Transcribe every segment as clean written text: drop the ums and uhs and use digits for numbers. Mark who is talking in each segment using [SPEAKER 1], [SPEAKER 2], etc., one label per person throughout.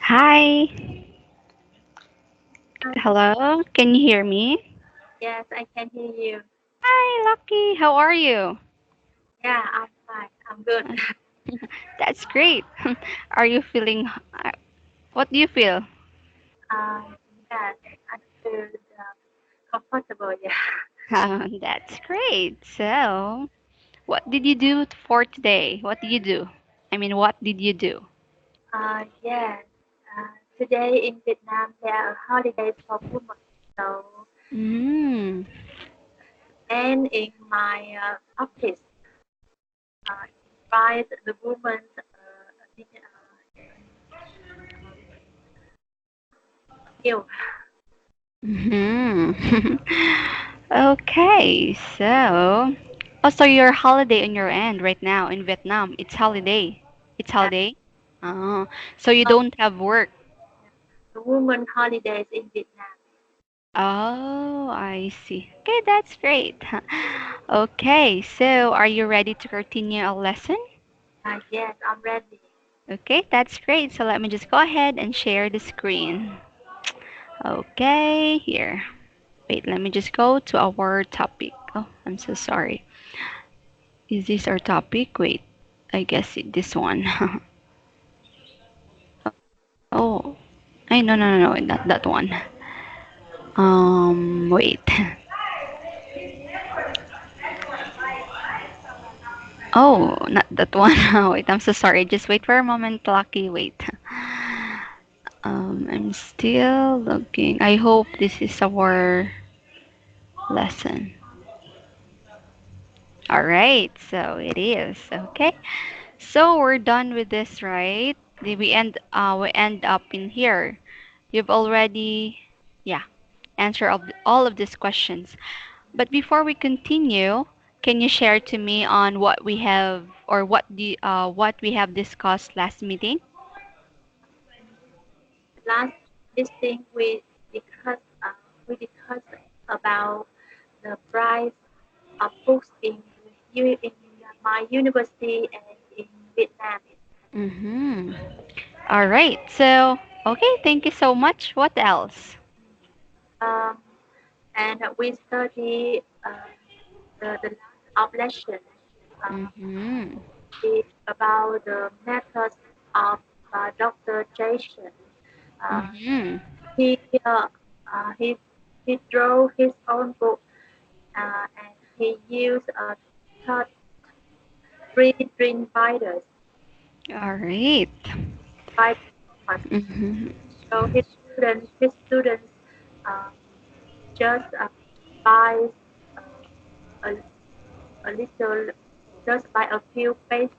[SPEAKER 1] Hi.
[SPEAKER 2] Hi.
[SPEAKER 1] Hello. Can you hear me?
[SPEAKER 2] Yes, I can hear you.
[SPEAKER 1] Hi, Lucky. How are you?
[SPEAKER 2] Yeah, I'm fine. I'm good.
[SPEAKER 1] That's great. Are you feeling what do you feel?
[SPEAKER 2] Um, yes, I feel comfortable. Yeah.
[SPEAKER 1] That's great. So, what did you do for today? What did you do? I mean, what did you do?
[SPEAKER 2] Yes. Today in Vietnam there are holidays for women. So,
[SPEAKER 1] Mm.
[SPEAKER 2] and in my office, invite the women meal.
[SPEAKER 1] Hmm. Okay, so also your holiday on your end right now in Vietnam. It's holiday. It's
[SPEAKER 2] Yeah.
[SPEAKER 1] holiday. Oh, so you
[SPEAKER 2] Uh,
[SPEAKER 1] don't have work.
[SPEAKER 2] the women holidays in Vietnam.
[SPEAKER 1] Oh, I see. Okay, that's great. Okay, so are you ready to continue a lesson?
[SPEAKER 2] Yes, I'm ready.
[SPEAKER 1] Okay, that's great. So let me just go ahead and share the screen. Okay, here. Wait, let me just go to our topic. Oh, I'm so sorry. Is this our topic? Wait, I guess this one. Oh, I no, not that one. Wait. Oh, not that one. Wait, I'm so sorry. Just wait for a moment, Lucky. Wait. I'm still looking. I hope this is our lesson. All right, so it is. Okay. So we're done with this, right? We end up in here. You've already yeah, answered all of these questions. But before we continue, can you share to me on what we have or what we have discussed last meeting?
[SPEAKER 2] Last listing we discussed about the price of books in my university and in Vietnam.
[SPEAKER 1] Mm-hmm. All right. So, okay, thank you so much. What else?
[SPEAKER 2] Um, and we study the last of lesson uh,
[SPEAKER 1] Mm-hmm.
[SPEAKER 2] is about the methods of Dr. Jason. Uh,
[SPEAKER 1] Mm-hmm.
[SPEAKER 2] he uh, uh, he he drew his own book and he used third three dream fighters
[SPEAKER 1] All right.
[SPEAKER 2] fight
[SPEAKER 1] Mm-hmm.
[SPEAKER 2] so his students uh, just buy a, a little, just buy a few pages.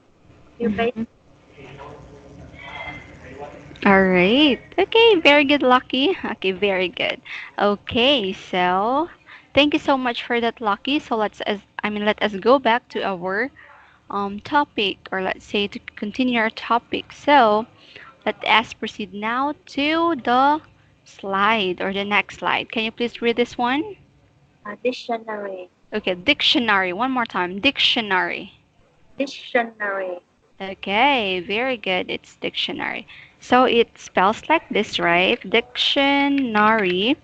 [SPEAKER 1] Mm-hmm. All right. Okay, very good, Lucky. Okay, very good. Okay, so thank you so much for that, Lucky. So let us go back to our topic, or let's say to continue our topic. So let us proceed now to the slide or the next slide. Can you please read this one?
[SPEAKER 2] Dictionary,
[SPEAKER 1] Okay, dictionary. One more time. Dictionary.
[SPEAKER 2] dictionary,
[SPEAKER 1] Okay, very good. It's dictionary. So it spells like this, right? Dictionary,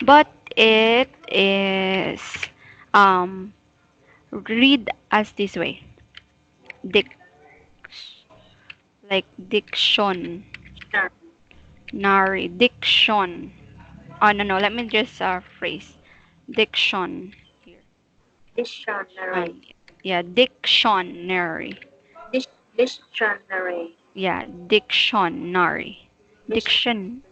[SPEAKER 1] but it is um read as this way. Dic like diction. Nary. Diction. Oh no, let me just phrase. Diction. Here.
[SPEAKER 2] dictionary,
[SPEAKER 1] Yeah, dictionary.
[SPEAKER 2] dictionary,
[SPEAKER 1] Yeah, dictionary.
[SPEAKER 2] dic-
[SPEAKER 1] Diction.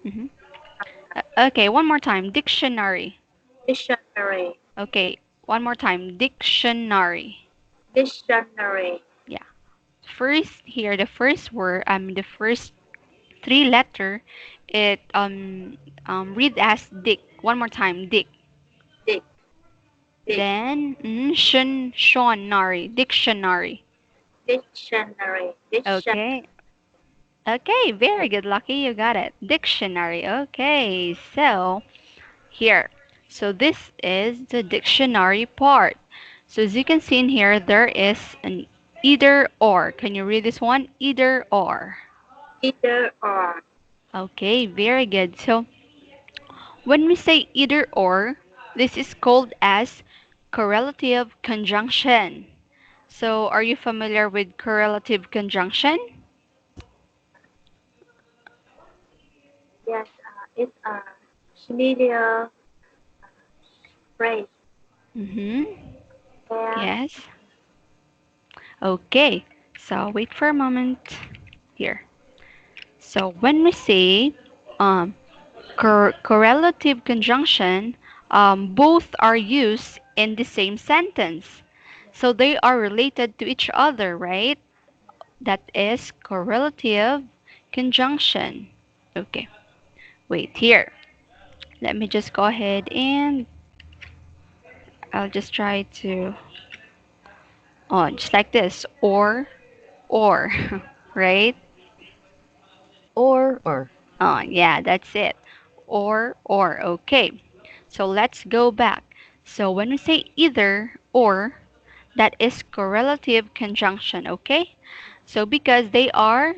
[SPEAKER 1] Okay, one more time. Dictionary.
[SPEAKER 2] dictionary,
[SPEAKER 1] Okay, one more time. Dictionary.
[SPEAKER 2] dictionary,
[SPEAKER 1] Yeah. First here, the first word, the first three letter, it read as dick. One more time, dick.
[SPEAKER 2] dic, dic,
[SPEAKER 1] Then shonary, dictionary.
[SPEAKER 2] dictionary, dictionary.
[SPEAKER 1] Okay. Okay, very good, Lucky. You got it. Dictionary. Okay, so here. So this is the dictionary part. So as you can see in here, there is an either or. Can you read this one? Either or.
[SPEAKER 2] Either or,
[SPEAKER 1] Okay, very good. So when we say either or, this is called as correlative conjunction. So are you familiar with correlative conjunction?
[SPEAKER 2] Yes, it's a familiar phrase
[SPEAKER 1] Mm-hmm.
[SPEAKER 2] where
[SPEAKER 1] Yes. Okay. So wait for a moment here. So when we say um, correlative conjunction, both are used in the same sentence. So they are related to each other, right? That is correlative conjunction. Okay, wait here. Let me just go ahead and I'll just try to, oh, just like this, or, right?
[SPEAKER 3] Or.
[SPEAKER 1] Oh, yeah, that's it. Or, okay. So let's go back. So when we say either or, that is correlative conjunction, okay? So because they are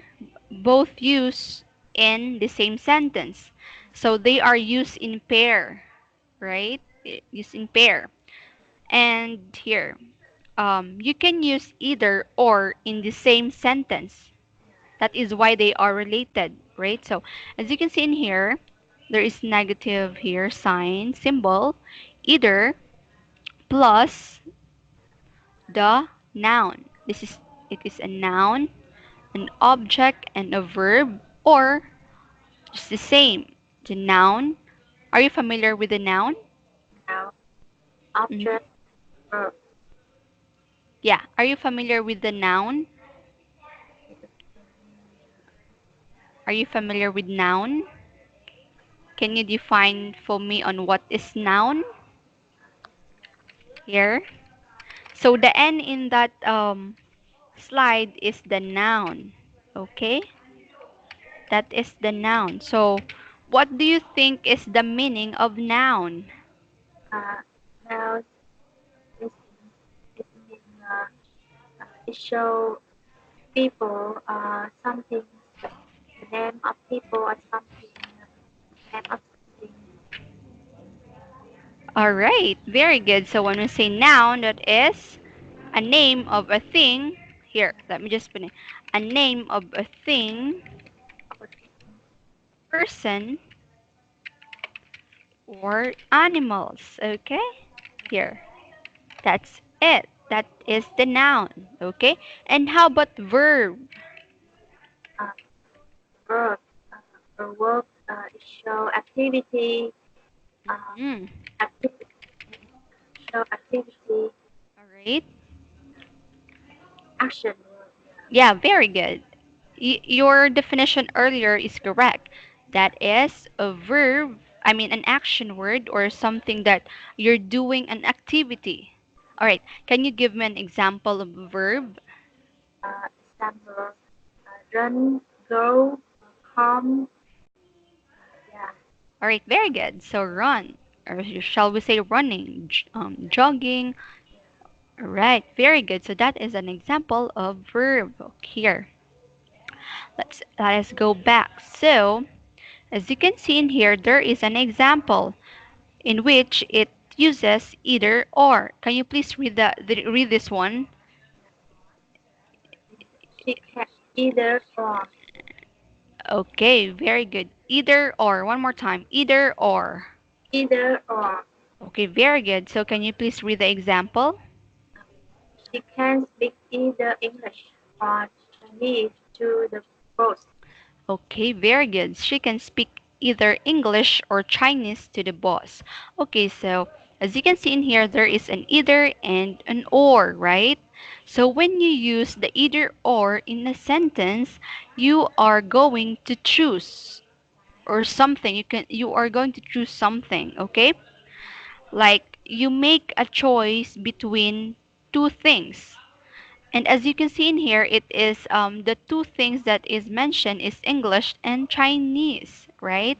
[SPEAKER 1] both used in the same sentence. So they are used in pair, right? Used in pair. And here, you can use either or in the same sentence. That is why they are related, right? So as you can see in here, there is negative here sign symbol either plus the noun. It is a noun, an object, and a verb, or just the same. The noun. Are you familiar with the noun?
[SPEAKER 2] now
[SPEAKER 1] Mhm.
[SPEAKER 2] object verb.
[SPEAKER 1] Yeah. Are you familiar with the noun? Are you familiar with noun? Can you define for me on what is noun here? So the N in that slide is the noun. Okay? That is the noun. So what do you think is the meaning of noun?
[SPEAKER 2] Uh, now it, it means it show people something, the name of people or something, name of something.
[SPEAKER 1] All right, very good. So when we say noun, that is a name of a thing. Here, let me just put it. A name of a thing,
[SPEAKER 2] Of a thing.
[SPEAKER 1] person, or animals. Okay? Here. That's it. That is the noun. Okay? And how about verb?
[SPEAKER 2] Uh, verb. A verb show activity, uh,
[SPEAKER 1] Mm-hmm.
[SPEAKER 2] activity, show activity,
[SPEAKER 1] All right.
[SPEAKER 2] action.
[SPEAKER 1] Yeah, very good. Your definition earlier is correct. That is a verb, I mean an action word or something that you're doing an activity. All right, can you give me an example of a verb?
[SPEAKER 2] Example, run, go, come, yeah,
[SPEAKER 1] All right, very good. So run, or shall we say running, jogging. All right, very good. So that is an example of verb. Here, let us go back. So as you can see in here, there is an example in which it uses either or. Can you please read this one?
[SPEAKER 2] she can either or,
[SPEAKER 1] Okay, very good. Either or. One more time. Either or.
[SPEAKER 2] either or.
[SPEAKER 1] Okay, very good. So can you please read the example?
[SPEAKER 2] She can speak either English or Chinese to the boss.
[SPEAKER 1] Okay, very good. She can speak either English or Chinese to the boss. Okay, so as you can see in here, there is an either and an or, right? So when you use the either or in a sentence, you are going to choose or something. You are going to choose something, okay? Like you make a choice between two things. And as you can see in here, it is the two things that is mentioned is English and Chinese, right?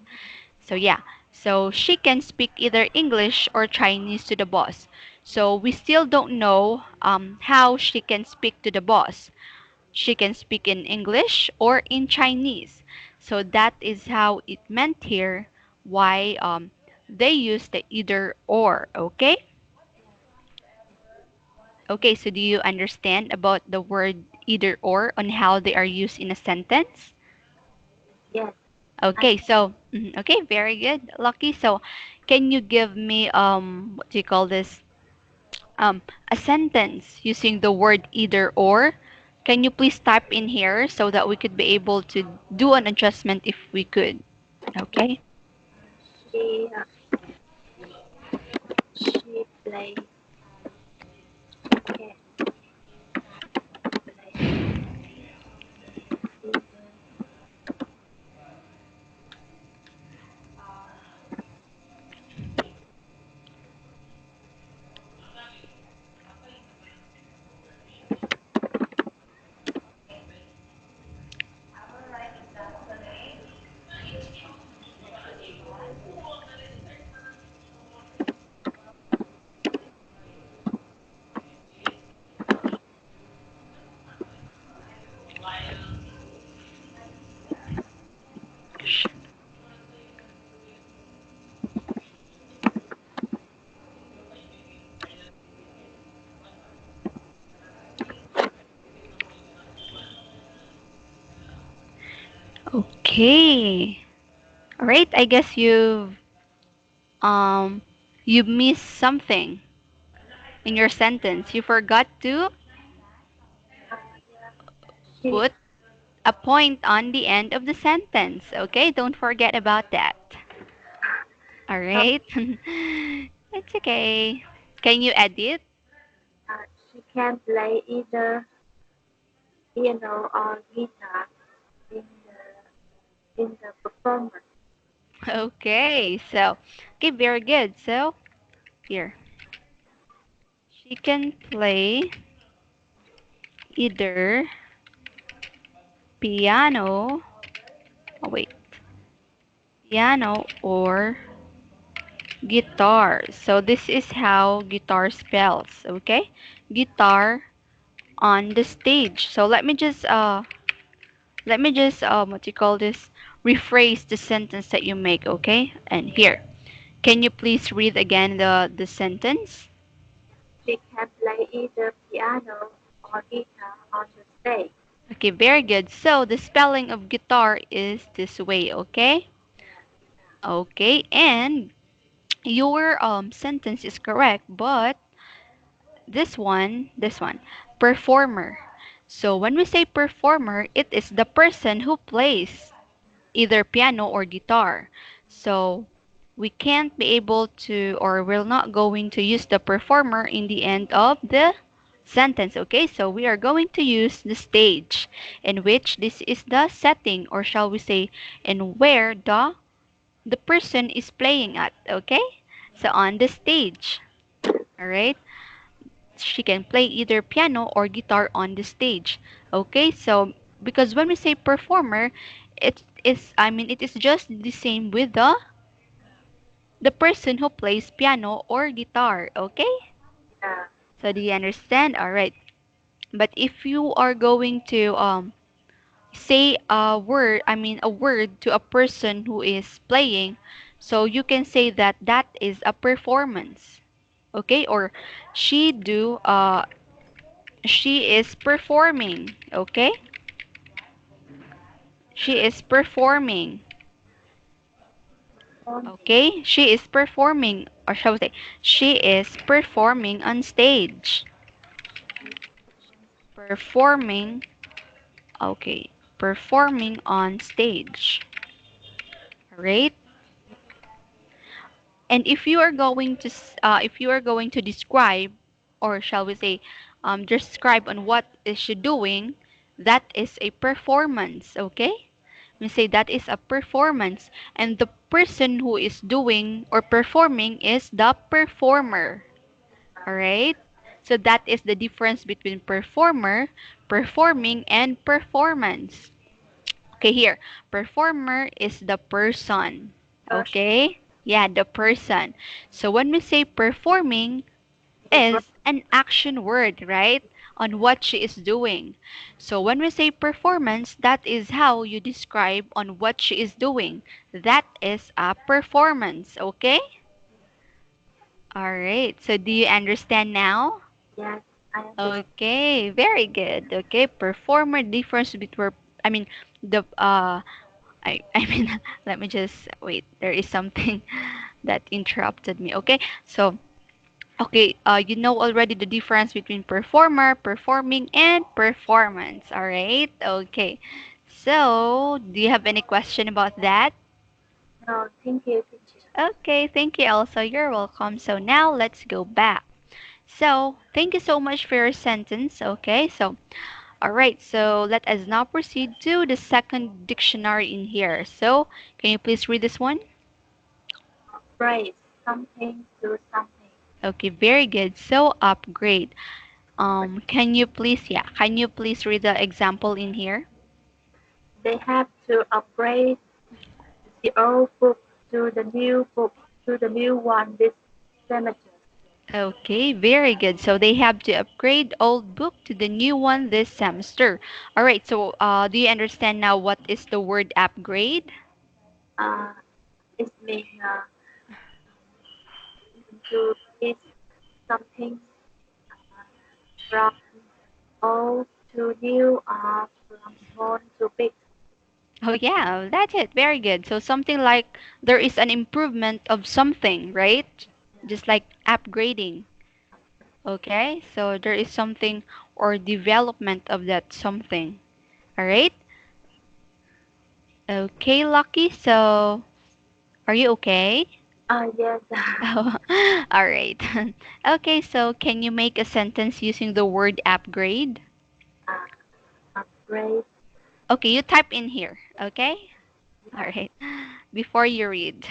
[SPEAKER 1] So yeah, so she can speak either English or Chinese to the boss. So we still don't know how she can speak to the boss. She can speak in English or in Chinese. So that is how it meant here, why they use the either or, okay? Okay, so do you understand about the word either or on how they are used in a sentence?
[SPEAKER 2] Yes. I
[SPEAKER 1] Okay, so okay, very good, Lucky. So, can you give me what do you call this? A sentence using the word either or? Can you please type in here so that we could be able to do an adjustment if we could? Okay.
[SPEAKER 2] she she plays can play either
[SPEAKER 1] Okay. All right. I guess um you missed something in your sentence. You forgot to
[SPEAKER 2] yeah. She
[SPEAKER 1] put a point on the end of the sentence. Okay? Don't forget about that. All
[SPEAKER 2] so
[SPEAKER 1] right. It's okay. Can you edit?
[SPEAKER 2] she can play either piano or guitar in the performance.
[SPEAKER 1] Okay. So, okay, very good. So, here. She can play either piano, oh wait, piano or guitar. So this is how guitar spells, okay? Guitar on the stage. So let me just what you call this, rephrase the sentence that you make, okay? And here, can you please read again the sentence?
[SPEAKER 2] She can play either piano or guitar on the stage.
[SPEAKER 1] Okay, very good. So the spelling of guitar is this way, okay? Okay, and your sentence is correct, but this one, performer. So when we say performer, it is the person who plays either piano or guitar. So we can't be able to, or we're not going to use the performer in the end of the sentence. Okay, so we are going to use the stage, in which this is the setting, or shall we say, in where the person is playing at. Okay, so on the stage. All right, she can play either piano or guitar on the stage. Okay, so because when we say performer, it is just the same with the person who plays piano or guitar. Okay,
[SPEAKER 2] Yeah.
[SPEAKER 1] so do you understand? All right, but if you are going to say a word to a person who is playing, so you can say that that is a performance. Okay, or she do she is performing. Okay, she is performing.
[SPEAKER 2] On
[SPEAKER 1] Okay, she is performing, or shall we say, she is performing on stage. Performing, okay, performing on stage. Right? And if you are going to if you are going to describe, or shall we say, describe on what is she doing, that is a performance. Okay, we say that is a performance, and the person who is doing or performing is the performer. All right, so that is the difference between performer, performing, and performance. Okay, here, performer is the person.
[SPEAKER 2] person
[SPEAKER 1] Okay? Yeah, the person. So when we say performing
[SPEAKER 2] the
[SPEAKER 1] is an action word, right? on what she is doing. So when we say performance, that is how you describe on what she is doing. That is a performance, okay? All right. So do you understand now?
[SPEAKER 2] Yes, I understand.
[SPEAKER 1] Okay, very good. Okay, performer difference between I mean the I mean let me just wait. There is something that interrupted me. Okay. So, okay, you know already the difference between performer, performing and performance. All right? Okay. So, do you have any question about that?
[SPEAKER 2] No, thank you, teacher.
[SPEAKER 1] Okay, thank you, Elsa. You're welcome. So now let's go back. So, thank you so much for your sentence. Okay, so, all right, so let us now proceed to the second dictionary in here. So, can you please read this one?
[SPEAKER 2] Praise something to something.
[SPEAKER 1] Okay, very good. So, upgrade. Can you please read the example in here?
[SPEAKER 2] They have to upgrade the old book to the new book to the new one this semester.
[SPEAKER 1] Okay, very good. So they have to upgrade old book to the new one this semester. All right, so do you understand now what is the word upgrade?
[SPEAKER 2] Uh, it means to is something from old to new or from small to big.
[SPEAKER 1] Oh yeah, that's it. Very good. So something like there is an improvement of something, right? Just like upgrading. Okay, so there is something or development of that something. All right. Okay, Lucky. So are you okay?
[SPEAKER 2] Yes,
[SPEAKER 1] Oh, all right. Okay, so can you make a sentence using the word upgrade?
[SPEAKER 2] uh, upgrade.
[SPEAKER 1] Okay, you type in here. Okay? All right. Before you read.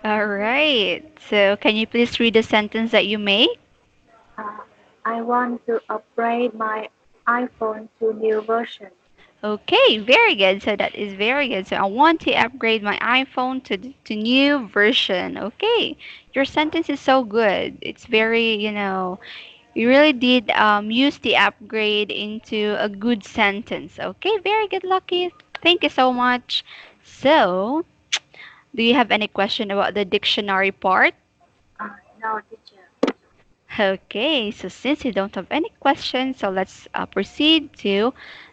[SPEAKER 1] All right. So can you please read the sentence that you made?
[SPEAKER 2] Uh, I want to upgrade my iPhone to new version.
[SPEAKER 1] Okay, very good. So that is very good. So I want to upgrade my iPhone to new version. Okay, your sentence is so good. It's very, you really did use the upgrade into a good sentence. Okay, very good, Lucky. Thank you so much. So, do you have any question about the dictionary part?
[SPEAKER 2] No, teacher.
[SPEAKER 1] Okay, so since you don't have any questions, so let's proceed to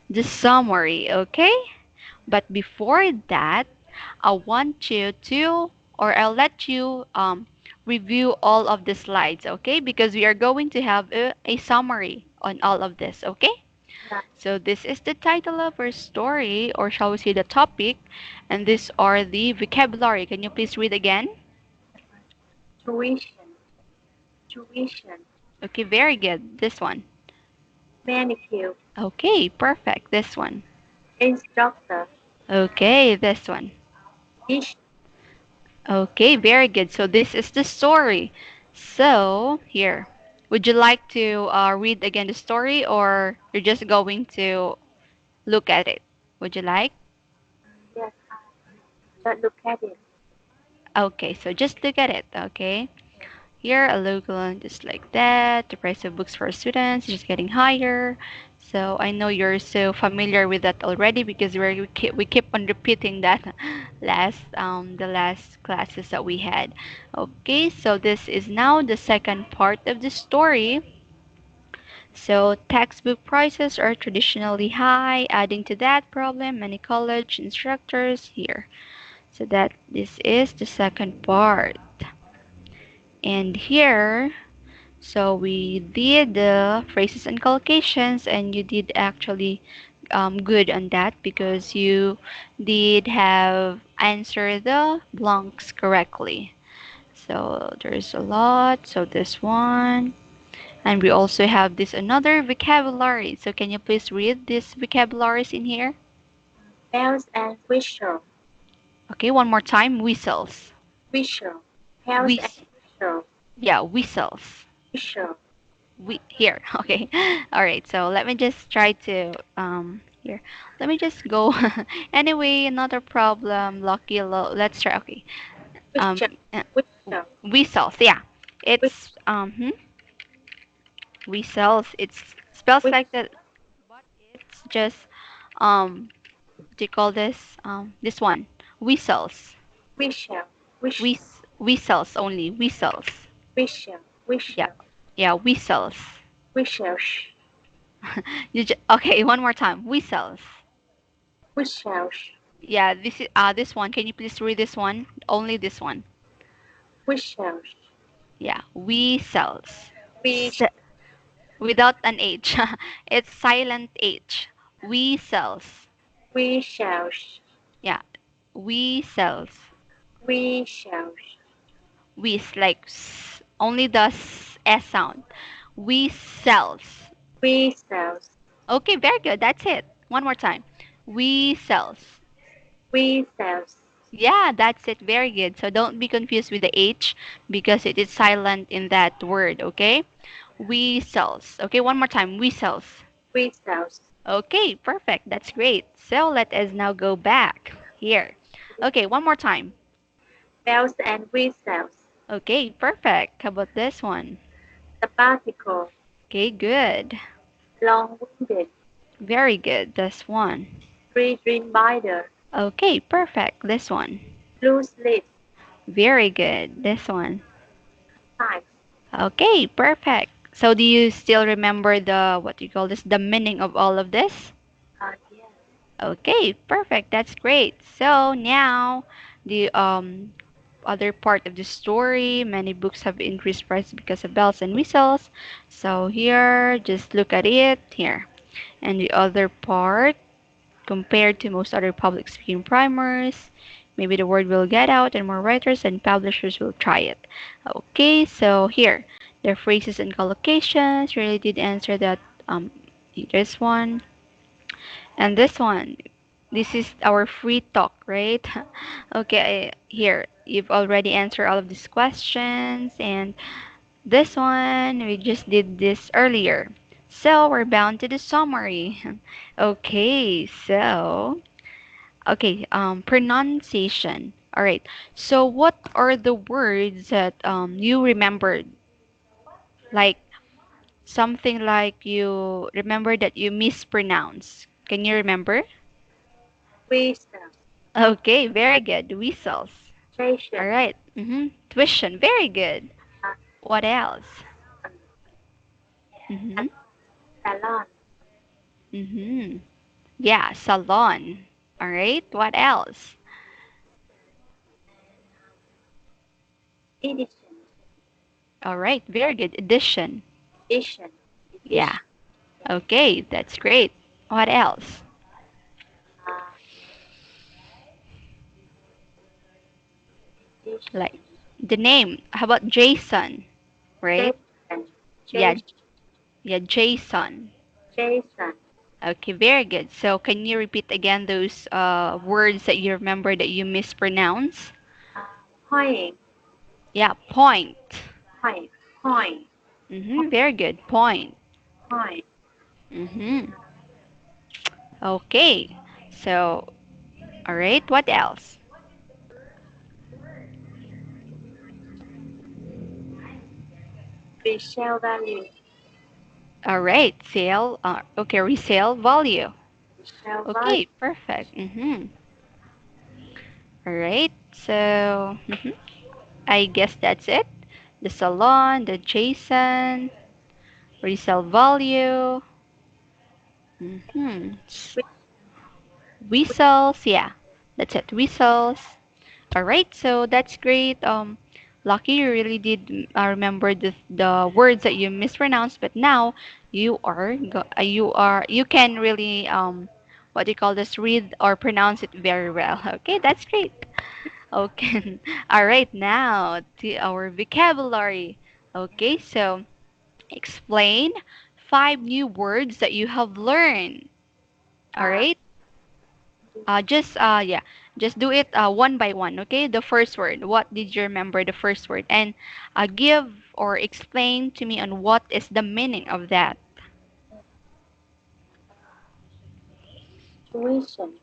[SPEAKER 1] the summary. Okay. But before that, I want you to, or I'll let you review all of the slides, okay? Because we are going to have a summary on all of this, okay?
[SPEAKER 2] Yeah,
[SPEAKER 1] So this is the title of our story, or shall we say the topic, and these are the vocabulary. Can you please read again?
[SPEAKER 2] tuition, tuition,
[SPEAKER 1] Okay, very good. This one.
[SPEAKER 2] manicure,
[SPEAKER 1] Okay, perfect. This one.
[SPEAKER 2] instructor,
[SPEAKER 1] Okay, this one.
[SPEAKER 2] each.
[SPEAKER 1] Okay, very good. So this is the story. So here, would you like to read again the story, or you're just going to look at it? Would you like?
[SPEAKER 2] Yes, just look at it.
[SPEAKER 1] Okay, so just look at it. Okay, here a local just like that. The price of books for students is just getting higher. So I know you're so familiar with that already because we keep on repeating that the last classes that we had. Okay, so this is now the second part of the story. So textbook prices are traditionally high, adding to that problem many college instructors here. So that this is the second part. And here, so we did the phrases and collocations, and you did actually good on that because you did have answer the blanks correctly. So there's a lot. So this one. And we also have this another vocabulary. So can you please read these vocabularies in here?
[SPEAKER 2] Bells and whistle,
[SPEAKER 1] Okay, one more time. Whistles.
[SPEAKER 2] whistle, bells and
[SPEAKER 1] Whis
[SPEAKER 2] whistle,
[SPEAKER 1] yeah, whistles.
[SPEAKER 2] whistle,
[SPEAKER 1] We here. Okay. All right. So let me just try to here. Let me just go. Anyway, another problem. Lucky let's try. Okay. Um
[SPEAKER 2] whistle,
[SPEAKER 1] uh,
[SPEAKER 2] whistle,
[SPEAKER 1] whistles. Yeah. It's whistles. It's spells like that, but it's just um what do you call this? This one. Whistles.
[SPEAKER 2] whistle, whistle,
[SPEAKER 1] Whistles only. Whistles.
[SPEAKER 2] whistle,
[SPEAKER 1] Yeah.
[SPEAKER 2] whistle,
[SPEAKER 1] Yeah, whistles.
[SPEAKER 2] whistle,
[SPEAKER 1] Okay, one more time. Whistles.
[SPEAKER 2] whistle,
[SPEAKER 1] Yeah, this is this one. Can you please read this one? Only this one.
[SPEAKER 2] whistle,
[SPEAKER 1] Yeah, whistles.
[SPEAKER 2] wish,
[SPEAKER 1] Without an H. It's silent H. Whistles.
[SPEAKER 2] whistles,
[SPEAKER 1] Yeah, whistles.
[SPEAKER 2] whistles,
[SPEAKER 1] Whis like only the S sound. Whistles.
[SPEAKER 2] whistles,
[SPEAKER 1] Okay, very good. That's it. One more time. Whistles.
[SPEAKER 2] whistles,
[SPEAKER 1] Yeah, that's it. Very good. So don't be confused with the H because it is silent in that word, okay? Whistles. Okay, one more time. Whistles.
[SPEAKER 2] whistles,
[SPEAKER 1] Okay, perfect. That's great. So let us now go back here. Okay, one more time.
[SPEAKER 2] bells and whistles,
[SPEAKER 1] Okay, perfect. How about this one?
[SPEAKER 2] the particle,
[SPEAKER 1] Okay, good.
[SPEAKER 2] long-winded,
[SPEAKER 1] Very good. This one.
[SPEAKER 2] three-dream binder,
[SPEAKER 1] Okay, perfect. This one.
[SPEAKER 2] loose lips,
[SPEAKER 1] Very good. This one.
[SPEAKER 2] size,
[SPEAKER 1] Okay, perfect. So do you still remember the what do you call this? The meaning of all of this?
[SPEAKER 2] yes,
[SPEAKER 1] Okay, perfect. That's great. So now the other part of the story, many books have increased price because of bells and whistles. So here, just look at it here. And the other part, compared to most other public speaking primers, maybe the word will get out and more writers and publishers will try it. Okay, so here, the phrases and collocations really did answer that. This one and this one. This is our free talk, right? Okay, here you've already answered all of these questions, and this one we just did this earlier. So we're bound to the summary. Okay, so pronunciation. All right. So what are the words that you remembered? Like something like you remember that you mispronounce. Can you remember?
[SPEAKER 2] whistles,
[SPEAKER 1] Okay, very good. Whistles.
[SPEAKER 2] station,
[SPEAKER 1] All right. Tuition. Very good.
[SPEAKER 2] uh,
[SPEAKER 1] What else?
[SPEAKER 2] uh,
[SPEAKER 1] Mm-hmm.
[SPEAKER 2] salon,
[SPEAKER 1] Mm-hmm. Yeah, salon. All right. What else?
[SPEAKER 2] edition,
[SPEAKER 1] All right. Very good. Addition.
[SPEAKER 2] edition,
[SPEAKER 1] Yeah.
[SPEAKER 2] edition,
[SPEAKER 1] Okay, that's great. What else?
[SPEAKER 2] uh,
[SPEAKER 1] Like
[SPEAKER 2] edition,
[SPEAKER 1] the name. How about Jason? Right?
[SPEAKER 2] Jason,
[SPEAKER 1] Yeah.
[SPEAKER 2] Jason,
[SPEAKER 1] Yeah, Jason.
[SPEAKER 2] Jason,
[SPEAKER 1] Okay, very good. So can you repeat again those words that you remember that you mispronounce?
[SPEAKER 2] uh, point,
[SPEAKER 1] Yeah, point.
[SPEAKER 2] point, point,
[SPEAKER 1] Very good. Point.
[SPEAKER 2] point,
[SPEAKER 1] Mm-hmm. Okay. So, all right. What else?
[SPEAKER 2] resale value,
[SPEAKER 1] All right, sale. Okay, resale value.
[SPEAKER 2] resale value,
[SPEAKER 1] Okay, perfect. All right, so I guess that's it. The salon, the Jason, resale value. Mm-hmm.
[SPEAKER 2] which, which
[SPEAKER 1] Whistles, yeah, that's it. Whistles. All right, so that's great. Lucky you really did remember the words that you mispronounced, but now you can really what do you call this, read or pronounce it very well. Okay, that's great. Okay, all right, now to our vocabulary. Okay, so explain 5 new words that you have learned. All
[SPEAKER 2] uh,
[SPEAKER 1] right. Just yeah, just do it one by one. Okay, the first word. What did you remember the first word? And give or explain to me on what is the meaning of that.
[SPEAKER 2] tuition,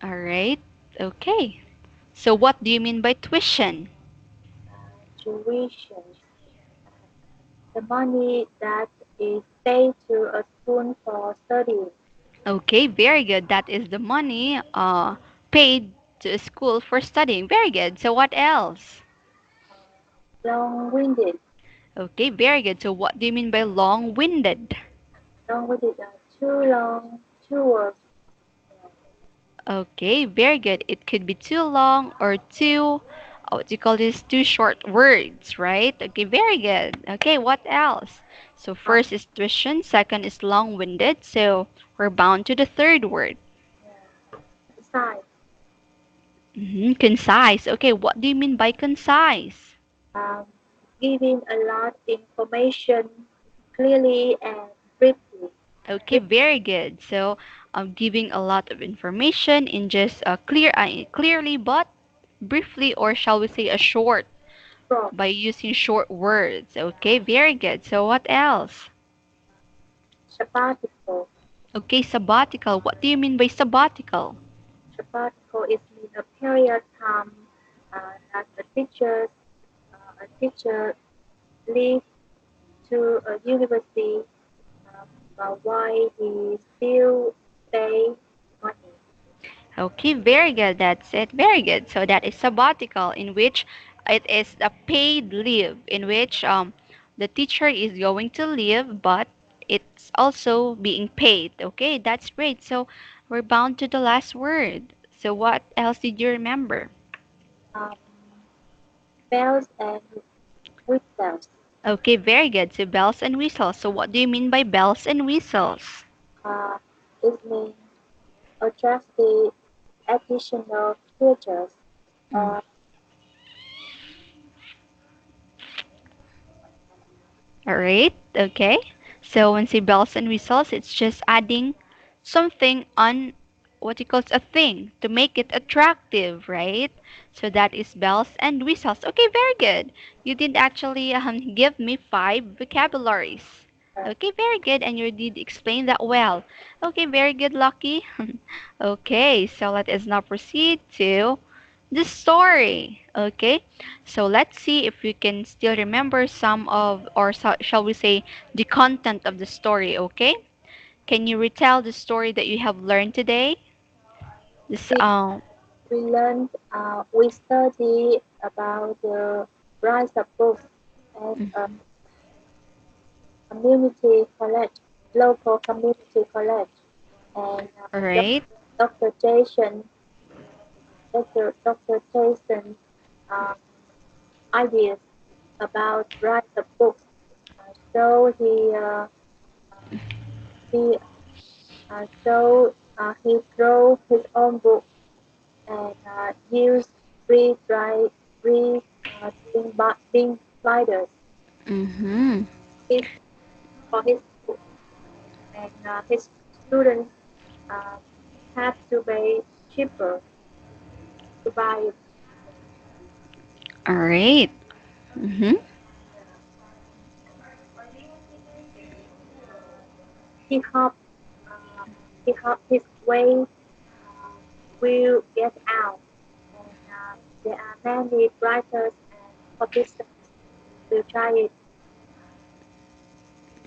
[SPEAKER 1] All right. Okay. So what do you mean by tuition?
[SPEAKER 2] tuition, the money that is paid to a school for studying.
[SPEAKER 1] Okay, very good. That is the money paid to a school for studying. Very good. So what else?
[SPEAKER 2] Long-winded,
[SPEAKER 1] Okay, very good. So what do you mean by long-winded?
[SPEAKER 2] long-winded, too long, too words.
[SPEAKER 1] Okay, very good. It could be too long or too, what do you call this? Too short words, right? Okay, very good. Okay, what else? So
[SPEAKER 2] Uh,
[SPEAKER 1] first is tuition, second is long-winded. So we're bound to the third word.
[SPEAKER 2] size,
[SPEAKER 1] Concise. Okay, what do you mean by concise?
[SPEAKER 2] um, giving a lot information clearly and briefly.
[SPEAKER 1] Okay,
[SPEAKER 2] Brief,
[SPEAKER 1] very good. So giving a lot of information in just clearly but briefly, or shall we say a short,
[SPEAKER 2] short,
[SPEAKER 1] by using short words. Okay, very good. So what else?
[SPEAKER 2] sabbatical.
[SPEAKER 1] Okay, sabbatical. What do you mean by sabbatical?
[SPEAKER 2] Sabbatical is mean a period time that a teacher leaves to a university while he still pay money.
[SPEAKER 1] Okay, very good. That's it. Very good. So that is sabbatical, in which it is a paid leave, in which the teacher is going to leave, but it's also being paid. Okay, that's great. So we're bound to the last word. So what else did you remember?
[SPEAKER 2] Um, bells and whistles.
[SPEAKER 1] Okay, very good. So bells and whistles. So what do you mean by bells and whistles?
[SPEAKER 2] Uh, it means attractive additional features.
[SPEAKER 1] Mm.
[SPEAKER 2] Uh,
[SPEAKER 1] All right. Okay. So when say bells and whistles, it's just adding something on what you call a thing to make it attractive, right? So that is bells and whistles. Okay, very good. You did actually give me 5 vocabularies.
[SPEAKER 2] uh,
[SPEAKER 1] Okay, very good, and you did explain that well. Okay, very good, Lucky. Okay, so let us now proceed to the story. Okay, so let's see if we can still remember some of, or shall we say, the content of the story. Okay, can you retell the story that you have learned today? This
[SPEAKER 2] we, we study about the rise of books as a
[SPEAKER 1] mhm.
[SPEAKER 2] community college, local community college, and
[SPEAKER 1] All right.
[SPEAKER 2] Dr. Jason, Dr. Jason's um, ideas about rise of books. So he he wrote his own book and used free dry free being sliders
[SPEAKER 1] Mm-hmm.
[SPEAKER 2] his, for his book, and his students uh, have to pay cheaper to buy it.
[SPEAKER 1] All right. Mm-hmm.
[SPEAKER 2] He hoped uh, he hoped his way will get out, and there are many writers and publishers will try it.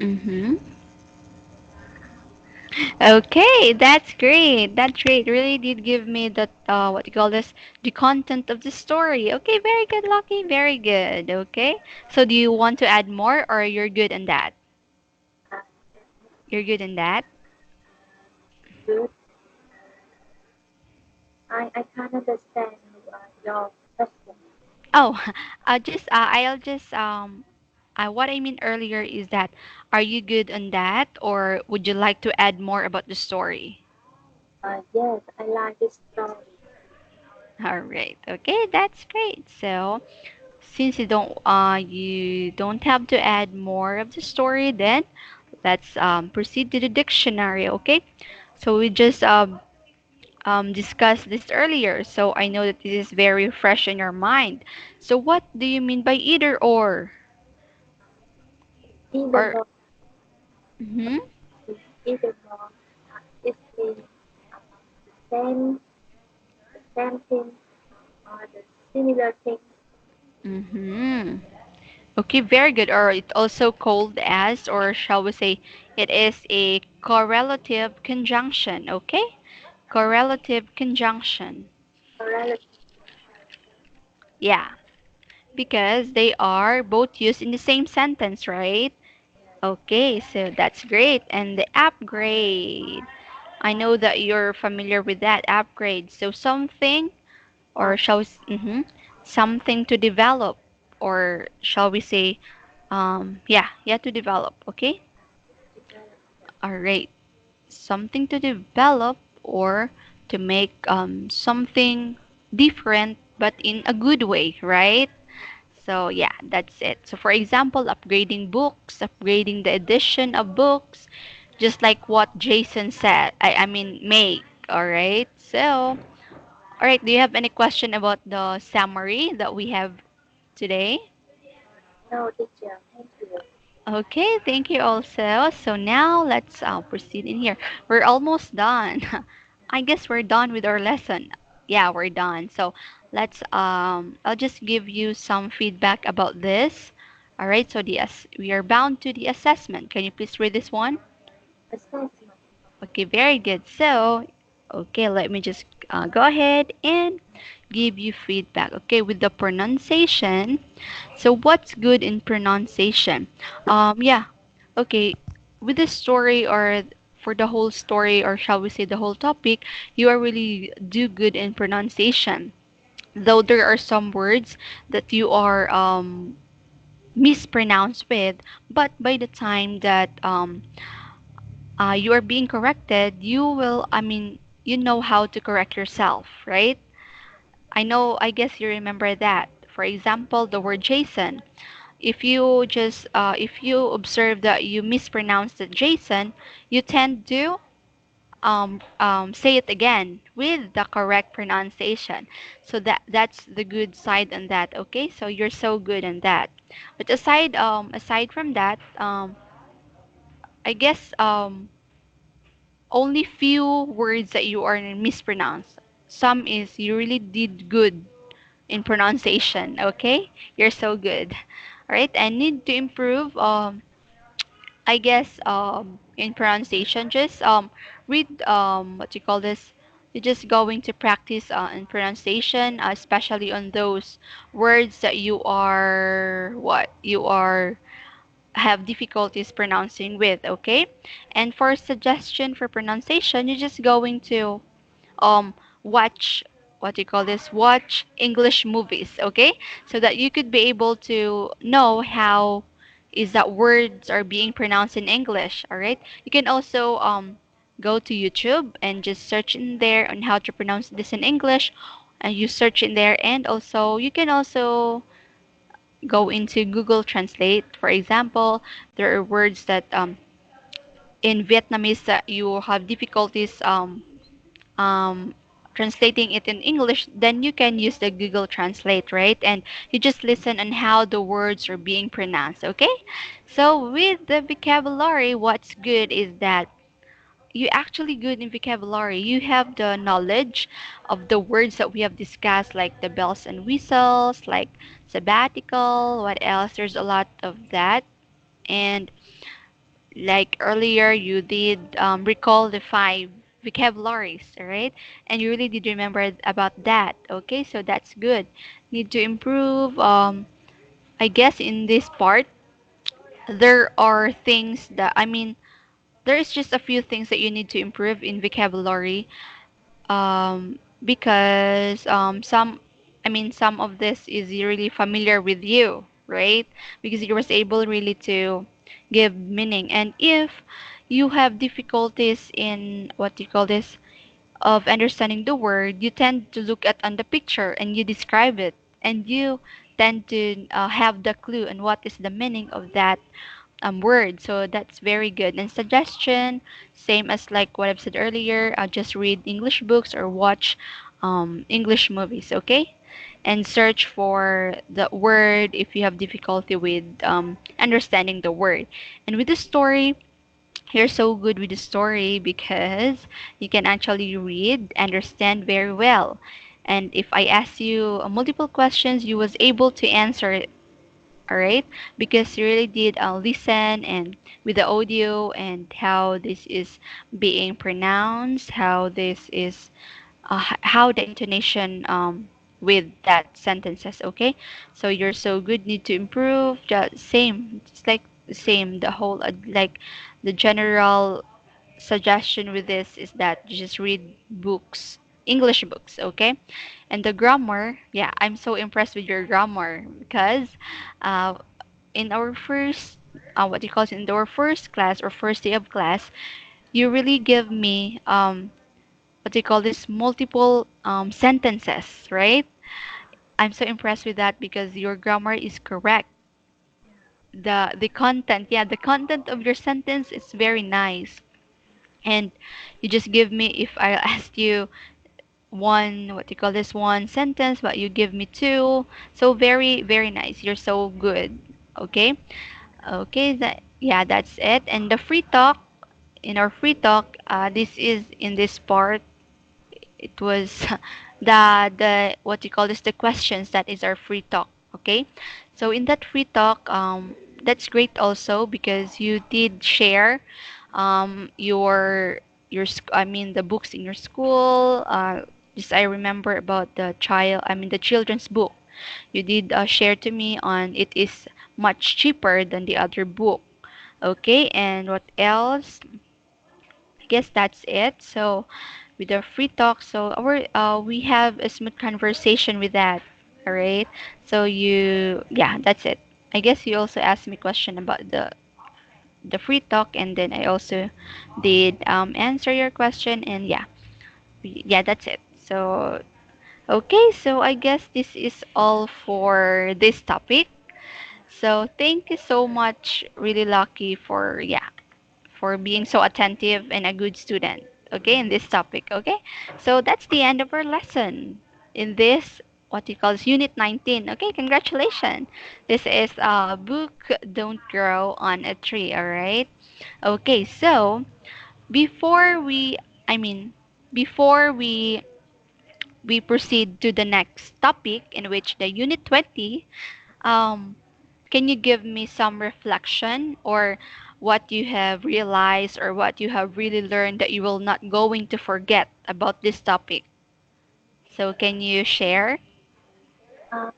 [SPEAKER 1] Mm-hmm. Okay, that's great. That's great. Really did give me that what you call this, the content of the story. Okay, very good, Lucky. Very good. Okay. So do you want to add more or you're good in that?
[SPEAKER 2] Uh,
[SPEAKER 1] You're good in that?
[SPEAKER 2] good. I can't understand your question.
[SPEAKER 1] Oh, I'll just what I mean earlier is that are you good on that or would you like to add more about the story?
[SPEAKER 2] Yes, I like this story.
[SPEAKER 1] All right. Okay, that's great. So, since you don't have to add more of the story, then let's proceed to the dictionary, okay? So we just discussed this earlier, so I know that this is very fresh in your mind. So what do you mean by either or?
[SPEAKER 2] Either
[SPEAKER 1] Or
[SPEAKER 2] more,
[SPEAKER 1] mm-hmm,
[SPEAKER 2] either more, it means uh, the same, the same thing or the similar thing.
[SPEAKER 1] mm-hmm. Okay, very good. Or it also called as, or shall we say, it is a correlative conjunction, okay? Correlative conjunction.
[SPEAKER 2] A relative.
[SPEAKER 1] Yeah, because they are both used in the same sentence, right? Okay, so that's great. And the upgrade. I know that you're familiar with that upgrade. So something,
[SPEAKER 2] Uh,
[SPEAKER 1] or something to develop, or shall we say, yeah, to develop. Okay, all right, something to develop or to make something different, but in a good way, right? So yeah, that's it. So for example, upgrading books, upgrading the edition of books, just like what Jason said. I mean make. All right. So, all right. Do you have any question about the summary that we have today?
[SPEAKER 2] no, teacher, thank you.
[SPEAKER 1] Okay, thank you also. So now let's proceed in here. We're almost done. I guess we're done with our lesson. Yeah, we're done. So let's I'll just give you some feedback about this. All right, so we are bound to the assessment. Can you please read this one?
[SPEAKER 2] Assessment.
[SPEAKER 1] Okay, very good. So, okay, let me just go ahead and give you feedback. Okay, with the pronunciation. So, what's good in pronunciation? Yeah. Okay, with the story or for the whole story, or shall we say the whole topic, you are really do good in pronunciation. Though there are some words that you are mispronounced with, but by the time that you are being corrected, you know how to correct yourself, right? I guess you remember that. For example, the word Jason. If you observe that you mispronounced the Jason, you tend to say it again with the correct pronunciation. So that's the good side on that. Okay, so you're so good on that. But aside from that, I guess only few words that you are mispronounced. Some is you really did good in pronunciation. Okay, you're so good. All right, I need to improve. I guess in pronunciation, just read what you call this. You're just going to practice in pronunciation, especially on those words that you are have difficulties pronouncing with. Okay, and for suggestion for pronunciation, you're just going to um watch what you call this watch English movies, okay, so that you could be able to know how is that words are being pronounced in English. All right, you can also go to YouTube and just search in there on how to pronounce this in English, and you search in there, and also you can also go into Google Translate. For example, there are words that in Vietnamese that you have difficulties um, translating it in English, then you can use the Google Translate, right? And you just listen on how the words are being pronounced, okay? So with the vocabulary, what's good is that you actually good in vocabulary. You have the knowledge of the words that we have discussed, like the bells and whistles, like sabbatical, what else? There's a lot of that. And Like earlier, you did recall the five vocabularies, all right? And you really did remember about that. Okay, so that's good. Need to improve. I guess in this part, there are things that there is just a few things that you need to improve in vocabulary. Because some of this is really familiar with you, right? Because you was able really to give meaning. And if you have difficulties in what you call this of understanding the word, you tend to look at on the picture and you describe it, and you tend to have the clue and what is the meaning of that word. So that's very good. And suggestion, same as like what I've said earlier, just read English books or watch English movies, okay? And search for the word if you have difficulty with understanding the word. And with the story, you're so good with the story because you can actually read, understand very well. And if I ask you multiple questions, you was able to answer, all right, because you really did listen and with the audio and how this is being pronounced, how this is how the intonation with that sentences, okay? So you're so good, need to improve. Just same, just like the same, the whole like the general suggestion with this is that you just read books, English books, okay? And the grammar, yeah, I'm so impressed with your grammar because uh, in our first what do you call it, in our first class or first day of class, you really give me what do you call this, multiple sentences, right? I'm so impressed with that because your grammar is correct. The content, yeah, the content of your sentence is very nice. And you just give me, if I asked you one, what do you call this, one sentence, but you give me two, so very very nice, you're so good. Okay. Okay, that, yeah, that's it. And the free talk, in our free talk, this is in this part, it was the what you call this, the questions, that is our free talk. Okay, so in that free talk, that's great also because you did share your the books in your school. Just I remember about the the children's book you did share to me on, it is much cheaper than the other book. Okay, and what else? I guess that's it. So with the free talk, so our we have a smooth conversation with that. All right. So you, yeah, that's it. I guess you also asked me question about the free talk, and then I also did answer your question, and yeah, yeah, that's it. So okay, so I guess this is all for this topic. So thank you so much, really lucky for, yeah, for being so attentive and a good student, okay, in this topic, okay? So that's the end of our lesson in this, what you call this, Unit 19, okay? Congratulations. This is book Don't Grow on a Tree, all right? Okay, so before we, I mean, before we proceed to the next topic, in which the Unit 20, um, can you give me some reflection or what you have realized or what you have really learned that you will not going to forget about this topic? So can you share?
[SPEAKER 2] Um,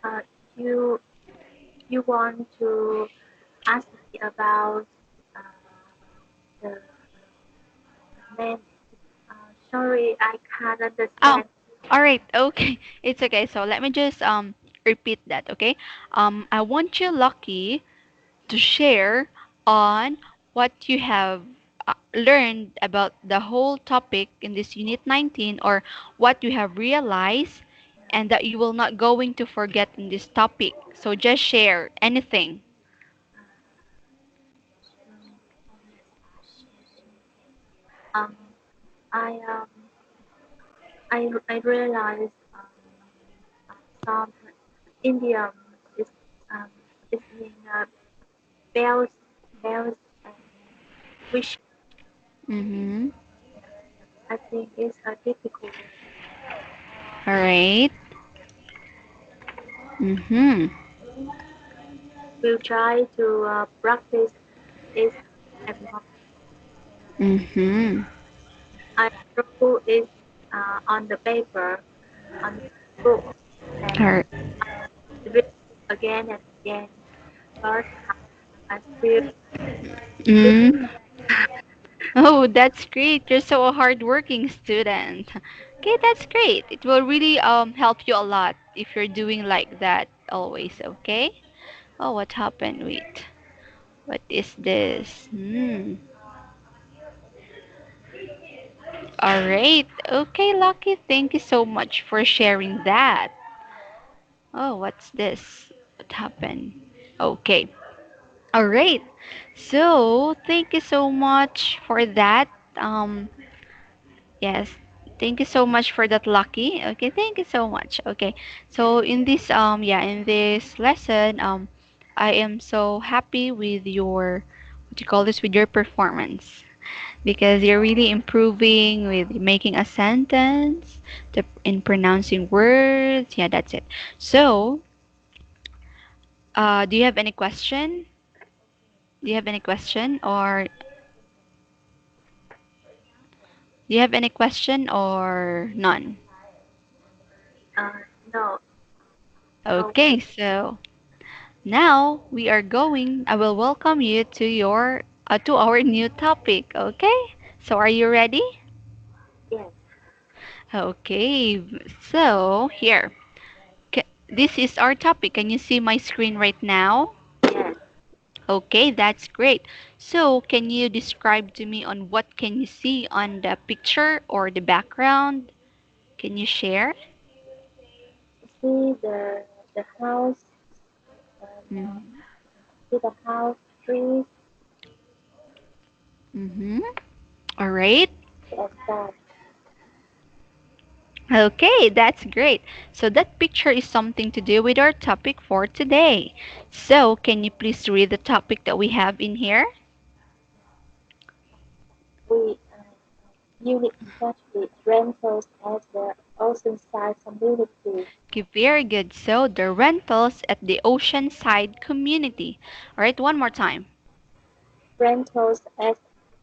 [SPEAKER 2] uh, you you want to ask me about uh, the name? Sorry, I can't
[SPEAKER 1] Oh,
[SPEAKER 2] understand.
[SPEAKER 1] all right. Okay. It's okay. So let me just repeat that, okay? I want you, Lucky, to share on what you have learned about the whole topic in this Unit 19, or what you have realized and that you will not going to forget in this topic. So just share anything.
[SPEAKER 2] Um, I I realized some Indian is um, is in bells bells and wish.
[SPEAKER 1] Mm-hmm.
[SPEAKER 2] I think it's a difficult word.
[SPEAKER 1] All right. Mm-hmm.
[SPEAKER 2] We'll try to practice. is a mark.
[SPEAKER 1] Mm-hmm.
[SPEAKER 2] I draw it on the paper, on the book, and
[SPEAKER 1] Or,
[SPEAKER 2] I read it again and again. But I still do
[SPEAKER 1] mm. Oh, that's great. You're so a hardworking student. Okay, that's great. It will really help you a lot if you're doing like that always, okay? Oh, what happened? Wait. What is this? Hmm. All right. Okay, Lucky. Thank you so much for sharing that. Oh, what's this? What happened? Okay. All right. So, thank you so much for that. Yes. Thank you so much for that, Lucky. Okay, thank you so much. Okay. So, in this lesson, I am so happy with your what you call this with your performance because you're really improving with making a sentence, in pronouncing words. Yeah, that's it. So, do you have any question? Do you have any question or do you have any question or none?
[SPEAKER 2] no, no,
[SPEAKER 1] Okay, so now I will welcome you to our new topic, okay? So are you ready?
[SPEAKER 2] yes,
[SPEAKER 1] Okay, so here. This is our topic. Can you see my screen right now?
[SPEAKER 2] yes.
[SPEAKER 1] Okay, that's great. So, can you describe to me on what can you see on the picture or the background? Can you share?
[SPEAKER 2] See the house, and
[SPEAKER 1] Mm-hmm.
[SPEAKER 2] see the house, trees,
[SPEAKER 1] Mm-hmm. All right.
[SPEAKER 2] and that.
[SPEAKER 1] Okay, that's great. So that picture is something to do with our topic for today. So, can you please read the topic that we have in here?
[SPEAKER 2] We unit strategy rentals at the Oceanside community.
[SPEAKER 1] Okay, very good. So, the rentals at the Oceanside community. All right, one more time.
[SPEAKER 2] Rentals at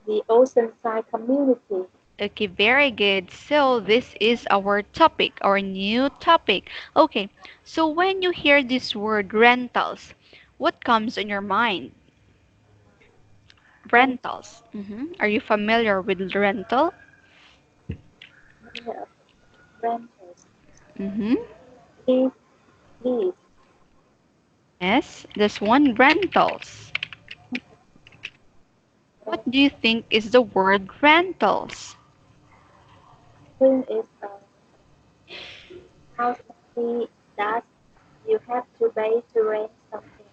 [SPEAKER 2] the Oceanside community.
[SPEAKER 1] Okay, very good. So this is our topic, our new topic. Okay, so when you hear this word rentals, what comes in your mind?
[SPEAKER 2] Rent,
[SPEAKER 1] Rentals. Are you familiar with rental?
[SPEAKER 2] rentals.
[SPEAKER 1] Mm-hmm.
[SPEAKER 2] Lease, lease.
[SPEAKER 1] Yes, this one rentals. What
[SPEAKER 2] Rent.
[SPEAKER 1] do you think is the word rentals?
[SPEAKER 2] Thing is house money that you have to pay to rent something.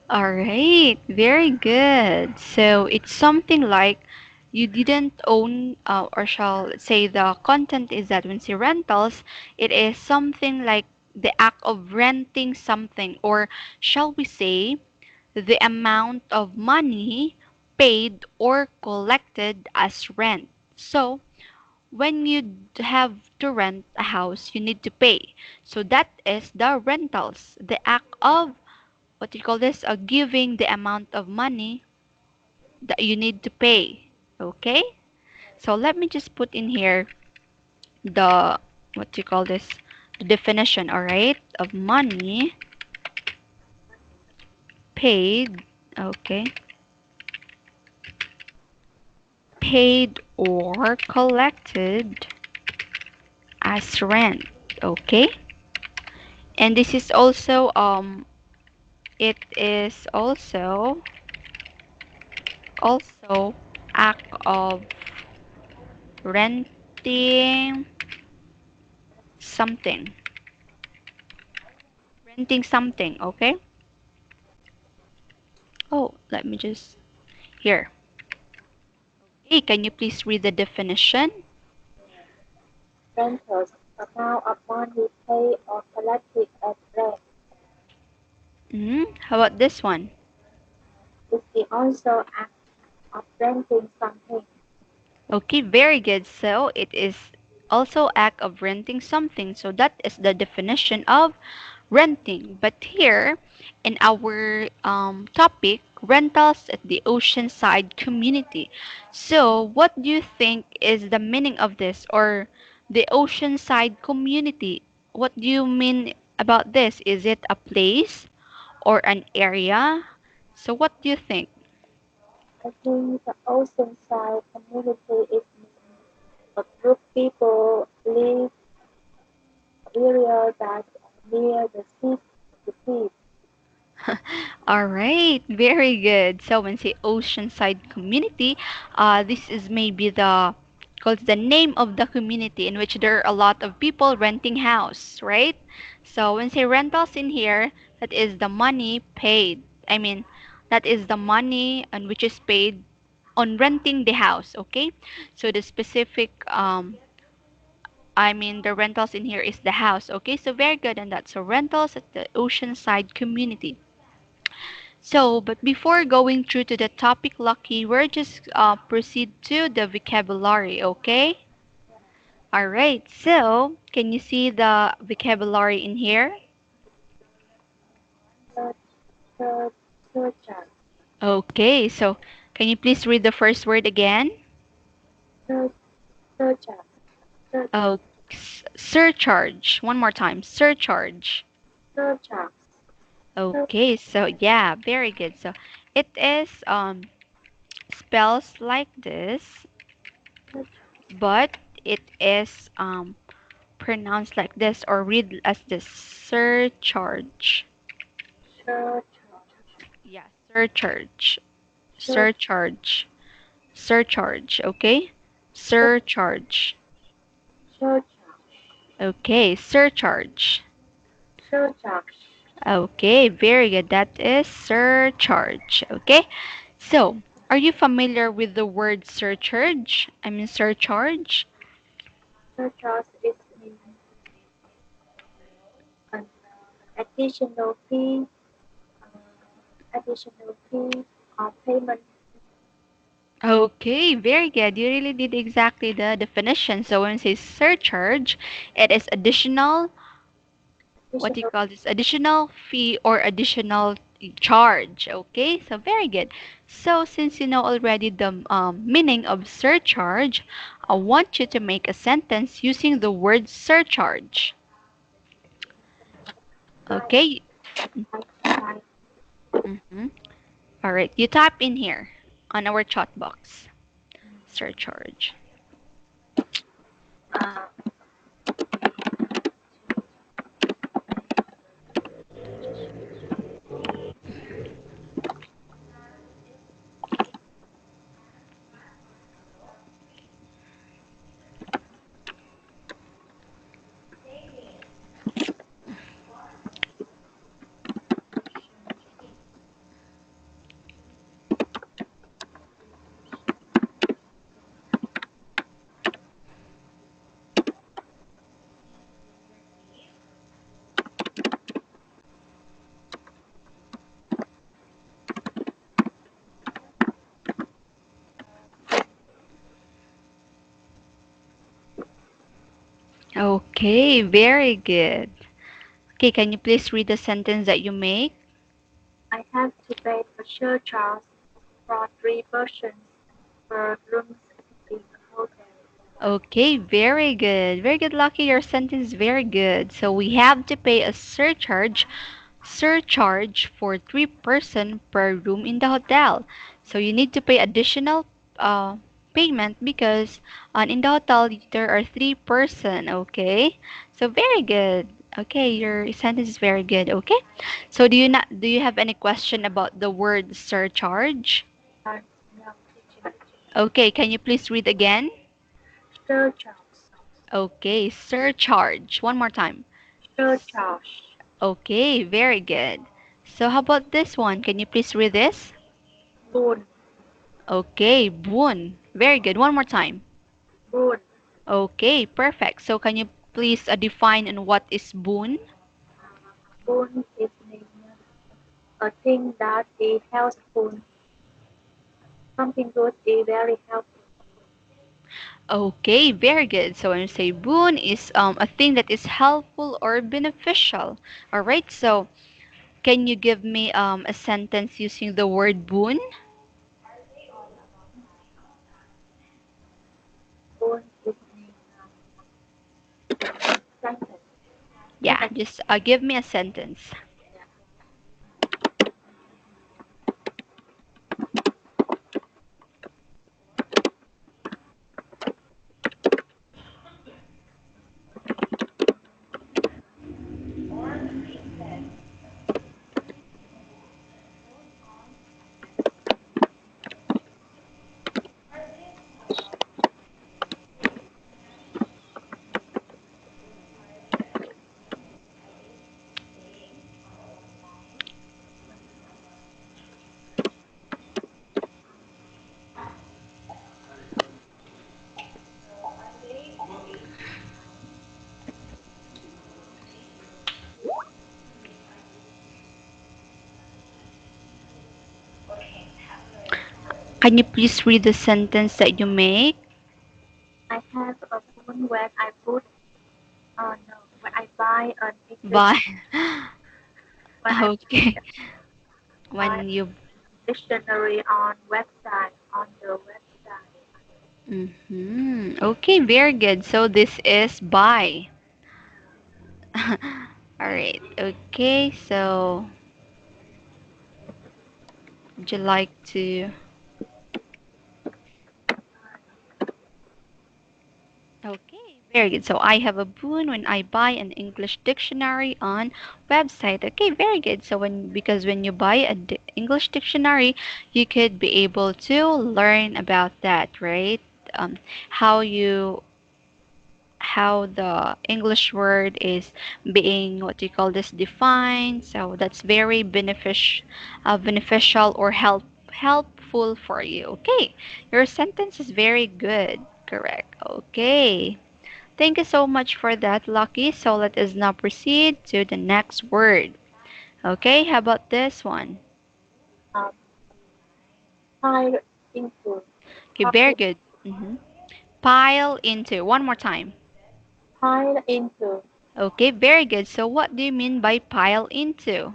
[SPEAKER 1] All right, very good. So it's something like you didn't own, or shall say the content is that when say rentals, it is something like the act of renting something, or shall we say the amount of money paid or collected as rent. So when you have to rent a house, you need to pay. So that is the rentals, the act of what do you call this? Giving the amount of money that you need to pay. Okay? So let me just put in here the what do you call this? The definition, all right, of money paid, okay, paid or collected as rent. Okay? And this is also it is also act of renting something. Renting something, okay? Oh, let me just here. Hey, can you please read the definition?
[SPEAKER 2] Rentals, amount of money paid or collected as rent.
[SPEAKER 1] How about this one?
[SPEAKER 2] Is the also act of renting something.
[SPEAKER 1] Okay, very good. So it is also act of renting something. So that is the definition of renting. But here in our topic, rentals at the oceanside community. So, what do you think is the meaning of this or the oceanside community? What do you mean about this? Is it a place or an area? So, what do you think?
[SPEAKER 2] I think the oceanside community is a group people live area that near the sea.
[SPEAKER 1] All right, very good. So when say Oceanside Community, this is maybe the called the name of the community in which there are a lot of people renting house, right? So when say rentals in here, that is the money paid. I mean, that is the money and which is paid on renting the house. Okay, so the specific I mean, the rentals in here is the house. Okay, so very good on that. So rentals at the Oceanside Community. So, but before going through to the topic, Lucky, we're just proceed to the vocabulary, okay? All right. So, can you see the vocabulary in here?
[SPEAKER 2] Church, church, church,
[SPEAKER 1] Okay. So, can you please read the first word again?
[SPEAKER 2] church, church, church,
[SPEAKER 1] Oh, surcharge. One more time. Surcharge.
[SPEAKER 2] church, church,
[SPEAKER 1] Okay. So, yeah, very good. So, it is spells like this,
[SPEAKER 2] church,
[SPEAKER 1] but it is pronounced like this or read as this surcharge.
[SPEAKER 2] church,
[SPEAKER 1] Yeah, surcharge.
[SPEAKER 2] church,
[SPEAKER 1] Surcharge. Surcharge, okay?
[SPEAKER 2] church,
[SPEAKER 1] Surcharge.
[SPEAKER 2] church,
[SPEAKER 1] Okay, surcharge.
[SPEAKER 2] church,
[SPEAKER 1] Okay, very good. That is surcharge. Okay? So, are you familiar with the word surcharge? I mean surcharge?
[SPEAKER 2] church is an additional fee, additional fee or payment,
[SPEAKER 1] Okay, very good. You really did exactly the definition. So when it says surcharge, it is additional what do you
[SPEAKER 2] additional
[SPEAKER 1] call this additional fee or additional charge. Okay, so very good. So since you know already the meaning of surcharge, I want you to make a sentence using the word surcharge.
[SPEAKER 2] price,
[SPEAKER 1] Okay.
[SPEAKER 2] price,
[SPEAKER 1] Mm-hmm. All right, you type in here on our chat box surcharge.
[SPEAKER 2] uh,
[SPEAKER 1] Okay, very good. Okay, can you please read the sentence that you make?
[SPEAKER 2] I have to pay a surcharge for 3 persons per rooms in a hotel.
[SPEAKER 1] Okay, very good. Very good, Lucky. Your sentence is very good. So we have to pay a surcharge for 3 person per room in the hotel. So you need to pay additional uh, payment because in the hotel there are 3 person. Okay, so very good. Okay, your sentence is very good. Okay, so do you have any question about the word surcharge?
[SPEAKER 2] And now teaching
[SPEAKER 1] Okay, can you please read again?
[SPEAKER 2] surcharge,
[SPEAKER 1] Okay, surcharge. One more time.
[SPEAKER 2] surcharge,
[SPEAKER 1] Okay, very good. So how about this one? Can you please read this?
[SPEAKER 2] boon,
[SPEAKER 1] Okay, boon. Very good. One more time.
[SPEAKER 2] boon.
[SPEAKER 1] Okay, perfect. So can you please define on what is boon?
[SPEAKER 2] Boon is a thing that is helpful. Something good is very helpful.
[SPEAKER 1] Okay, very good. So when you say boon is a thing that is helpful or beneficial. All right. So Can you give me a sentence using the word boon?
[SPEAKER 2] Boon is mean sentence.
[SPEAKER 1] Yeah,
[SPEAKER 2] Sentence.
[SPEAKER 1] just give me a sentence.
[SPEAKER 2] Yeah.
[SPEAKER 1] Can you please read the sentence that you make?
[SPEAKER 2] I have a boon when I put. No. When I buy an English.
[SPEAKER 1] By
[SPEAKER 2] When I
[SPEAKER 1] okay.
[SPEAKER 2] buy
[SPEAKER 1] When you
[SPEAKER 2] dictionary on the website.
[SPEAKER 1] Okay, very good. So this is by. All right. Okay, so would you like to Okay, very good. So I have a boon when I buy an English dictionary on website. Okay, very good. So because when you buy a English dictionary, you could be able to learn about that, right? Um, how you how the English word is being what you call this defined. So that's very beneficial or helpful for you. Okay, your sentence is very good. Correct. Okay. Thank you so much for that, Lucky. So let us now proceed to the next word. Okay, how about this one?
[SPEAKER 2] Um, pile into.
[SPEAKER 1] Okay, very
[SPEAKER 2] Pile,
[SPEAKER 1] good. Pile into. One more time.
[SPEAKER 2] pile into.
[SPEAKER 1] Okay, very good. So what do you mean by pile into?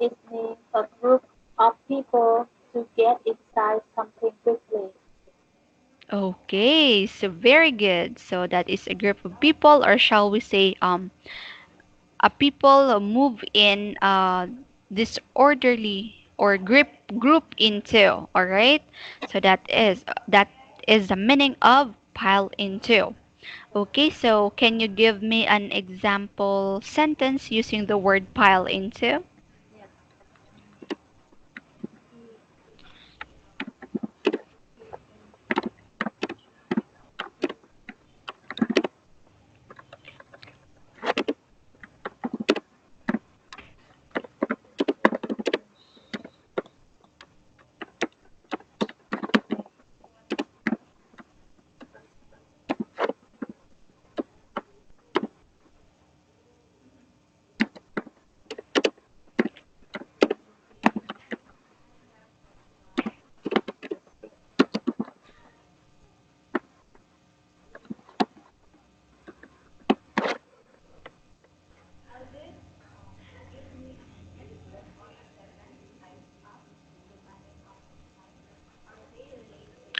[SPEAKER 2] It means a group of people to get inside something quickly.
[SPEAKER 1] Okay, so very good. So that is a group of people, or shall we say, a people move in disorderly or group into. All right. So that is the meaning of pile into. Okay, so can you give me an example sentence using the word pile into?
[SPEAKER 2] Yes.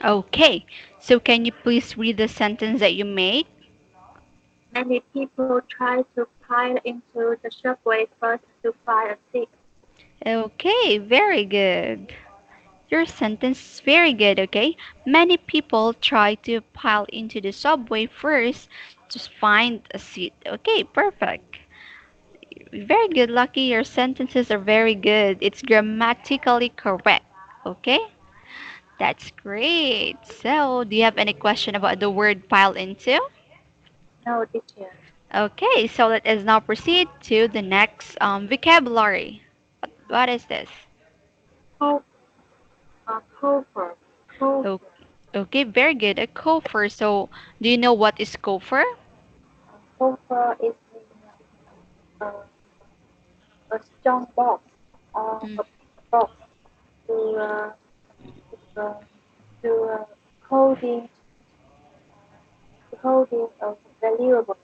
[SPEAKER 1] Okay, so can you please read the sentence that you made?
[SPEAKER 2] Many people try to pile into the subway first to find a seat.
[SPEAKER 1] Okay, very good. Your sentence is very good, okay? Many people try to pile into the subway first to find a seat. Okay, perfect. Very good, Lucky. Your sentences are very good. It's grammatically correct. Okay? That's great. So, do you have any question about the word pile into?
[SPEAKER 2] No, teacher.
[SPEAKER 1] Okay, so let us now proceed to the next vocabulary. What is this?
[SPEAKER 2] Co- Cover. Co-
[SPEAKER 1] O- Okay, very good. A gopher. So, do you know what is gopher?
[SPEAKER 2] Cover is uh, a strong box.
[SPEAKER 1] Mm.
[SPEAKER 2] A box to uh, to holding a valuable.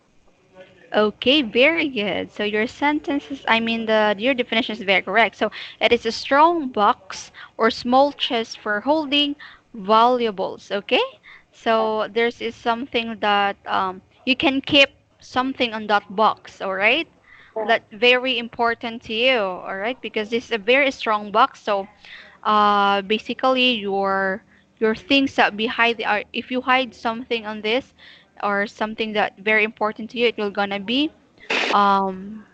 [SPEAKER 1] Okay, very good. So your sentences, I mean the your definition is very correct. So it is a strong box or small chest for holding valuables. Okay, so there's is something that you can keep something on that box. All right,
[SPEAKER 2] Yeah,
[SPEAKER 1] that's very important to you. All right, because this is a very strong box. So basically your things that behind the are if you hide something on this or something that very important to you, it will gonna be um,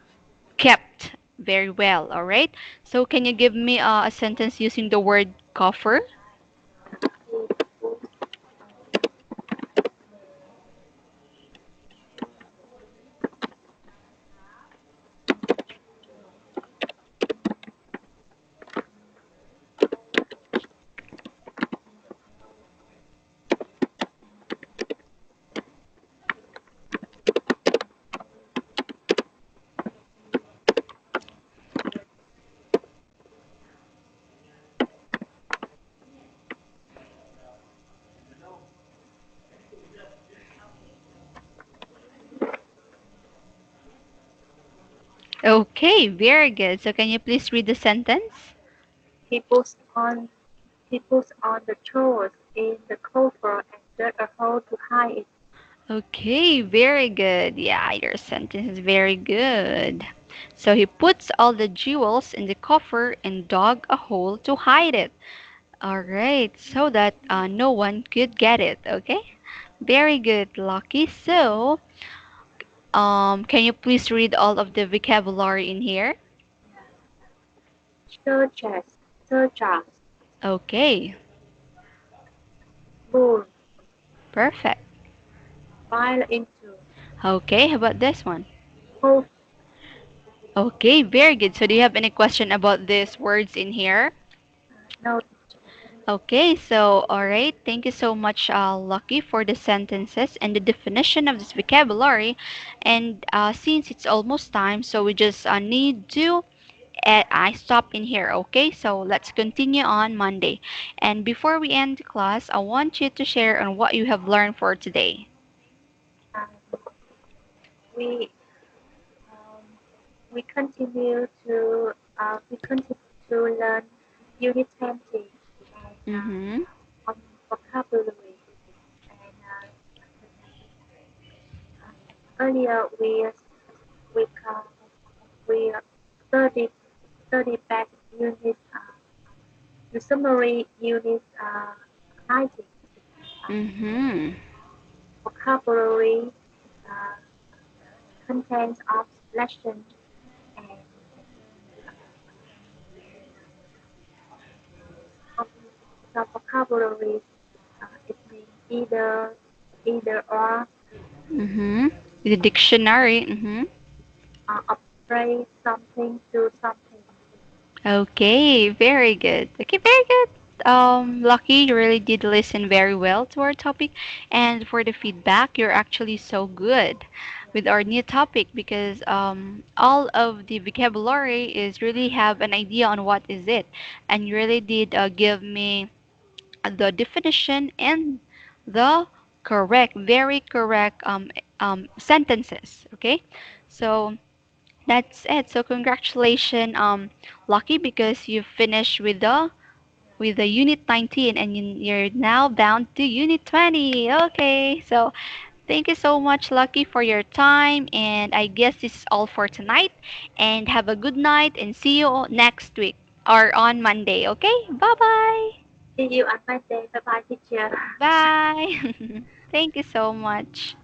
[SPEAKER 1] kept very well. All right. So can you give me a sentence using the word coffer?
[SPEAKER 2] he puts
[SPEAKER 1] Okay, very good. So can you please read the sentence?
[SPEAKER 2] he puts on he puts on the chores in the coffer and dug a hole to hide it.
[SPEAKER 1] Okay, very good. Yeah, your sentence is very good. So he puts all the jewels in the coffer and dug a hole to hide it. All right, so that no one could get it. Okay, very good, Lucky. So, can you please read all of the vocabulary in here?
[SPEAKER 2] Surcharge, surcharge,
[SPEAKER 1] Okay,
[SPEAKER 2] bull,
[SPEAKER 1] perfect.
[SPEAKER 2] file into,
[SPEAKER 1] Okay, how about this one?
[SPEAKER 2] hold,
[SPEAKER 1] Okay, very good. So, do you have any question about these words in here?
[SPEAKER 2] no,
[SPEAKER 1] Okay, so all right, thank you so much, Lucky, for the sentences and the definition of this vocabulary. And since it's almost time, so we just need to I stop in here, okay? So let's continue on Monday. And before we end the class, I want you to share on what you have learned for today.
[SPEAKER 2] um, we um, we continue to learn unit 20 and
[SPEAKER 1] Mm-hmm.
[SPEAKER 2] on vocabulary and earlier we uh, we studied studied back unit the summary unit 19
[SPEAKER 1] Mm-hmm.
[SPEAKER 2] vocabulary uh, contents of lesson and um, the vocabulary it means either or
[SPEAKER 1] Mm-hmm. The dictionary. Mm-hmm.
[SPEAKER 2] a phrase something to something.
[SPEAKER 1] Okay, very good. Okay, very good. Lucky, you really did listen very well to our topic, and for the feedback, you're actually so good with our new topic because all of the vocabulary is really have an idea on what is it, and you really did give me the definition and the correct, very correct sentences. Okay, so that's it. So congratulations, Lucky, because you finished with the unit 19 and you're now bound to unit 20. Okay, so thank you so much, Lucky, for your time. And I guess this is all for tonight. And have a good night and see you next week or on Monday. Okay, bye bye.
[SPEAKER 2] See you on Monday. Bye bye, teacher.
[SPEAKER 1] Bye. Thank you so much.